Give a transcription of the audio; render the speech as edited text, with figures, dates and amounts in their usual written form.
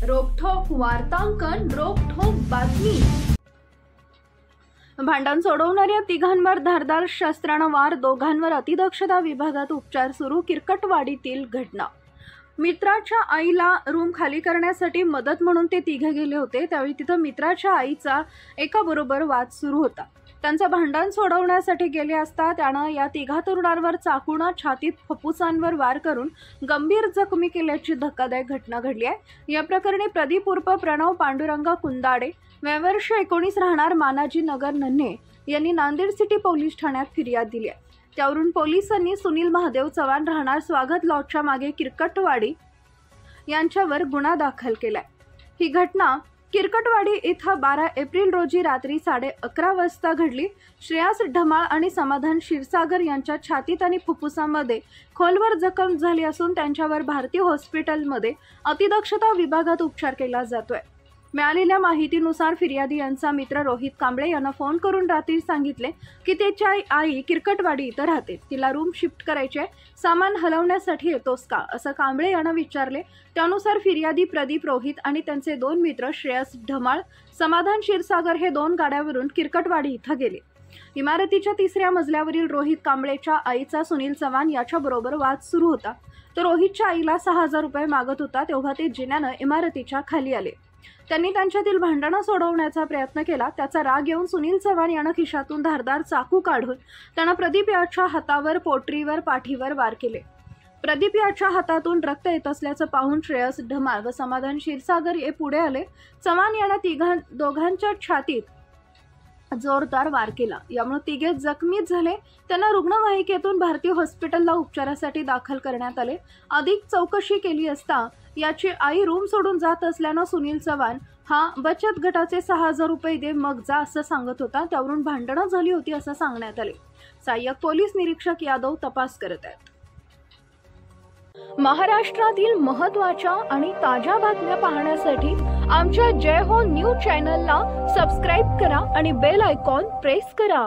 रोखठोक वार्तांकन, रोखठोक बातमी। भांडण सोडवणाऱ्या तिघांवर धारदार शस्त्रानं वार, दोघांवर अतिदक्षता विभागात उपचार सुरू। किरकटवाडीतील घटना। मित्राच्या आईला रूम खाली करण्यासाठी मदत म्हणून ते तिघे गेले होते। त्यावेळी तिथं मित्राच्या आईचा एकाबरोबर वाद सुरू होता। त्यांचं भांडण सोडवण्यासाठी गेले असता त्यानं या तिघा तरुणांवर चाकूनं छातीत, फुफ्फुसांवर वार करून गंभीर जखमी केल्याची धक्कादायक घटना घडली आहे। या प्रकरणी प्रदीप उर्फ प्रणव पांडुरंग कुंदाडे, वय वर्ष 19, राहणार मानाजी नगर, नन्हे यांनी नांदेड सिटी पोलीस ठाण्यात फिर्याद दिली आहे। त्यावरून पोलिसांनी सुनील महादेव चव्हाण, राहणार स्वागत लॉजच्या मागे, किरकटवाडी यांच्यावर गुन्हा दाखल केलाय। ही घटना किरकटवाडी इथं 12 एप्रिल रोजी रात्री 11:30 वाजता घडली। श्रेयस ढमाळ आणि समाधान क्षीरसागर यांच्या छातीत आणि फुफ्फुसामध्ये खोलवर जखम झाली असून त्यांच्यावर भारतीय हॉस्पिटलमध्ये अतिदक्षता विभागात उपचार केला जातोय। मिळालेल्या माहितीनुसार फिर्यादी यांचा मित्र रोहित कांबळे यांना फोन करून रात्री सांगितले की त्याची आई किरकटवाडी इथं राहते, तिला रूम शिफ्ट करायचे, सामान हलवण्यासाठी येतोस का, असं कांबळे यांना विचारले। त्यानुसार फिर्यादी प्रदीप, रोहित आणि त्यांचे 2 मित्र श्रेयस ढमाळ, समाधान क्षीरसागर हे 2 गाड्यावरून किरकटवाडी इथं गेले। इमारतीच्या 3ऱ्या मजल्यावरील रोहित कांबळेच्या आईचा सुनील चव्हाण याच्याबरोबर वाद सुरू होता। तो रोहितच्या आईला 6,000 रुपये मागत होता, तेव्हा ते जिन्यानं इमारतीच्या खाली आले। त्यांनी त्यांच्यातील भांडणं सोडवण्याचा प्रयत्न केला। त्याचा राग येऊन सुनील चव्हाण यानं खिशातून धारदार चाकू काढून त्यांना प्रदीप याच्या हातावर, पोटरीवर, पाठीवर वार केले। प्रदीप याच्या हातातून रक्त येत असल्याचं पाहून श्रेयस ढमाळ व समाधान क्षीरसागर हे पुढे आले। चव्हाण यानं दोघांच्या छातीत जोरदार वार केला। यामुळे तिघे जखमी झाले। त्यांना रुग्णवाहिकेतून भारतीय हॉस्पिटलला उपचारासाठी दाखल करण्यात आले। अधिक चौकशी केली असता याची आई रूम सोडून जात असल्यानं सुनील चव्हाण हा बचत गटाचे 6,000 रुपये दे मग जा असं सांगत होता। त्यावरून भांडणं झाली होती असं सांगण्यात आले। सहाय्यक पोलीस निरीक्षक यादव तपास करत आहेत। महाराष्ट्रातील महत्त्वाच्या आणि ताज्या बातम्या पाहण्यासाठी आमच्या जय हो न्यूज चॅनलला सबस्क्राईब करा आणि बेल आयकॉन प्रेस करा।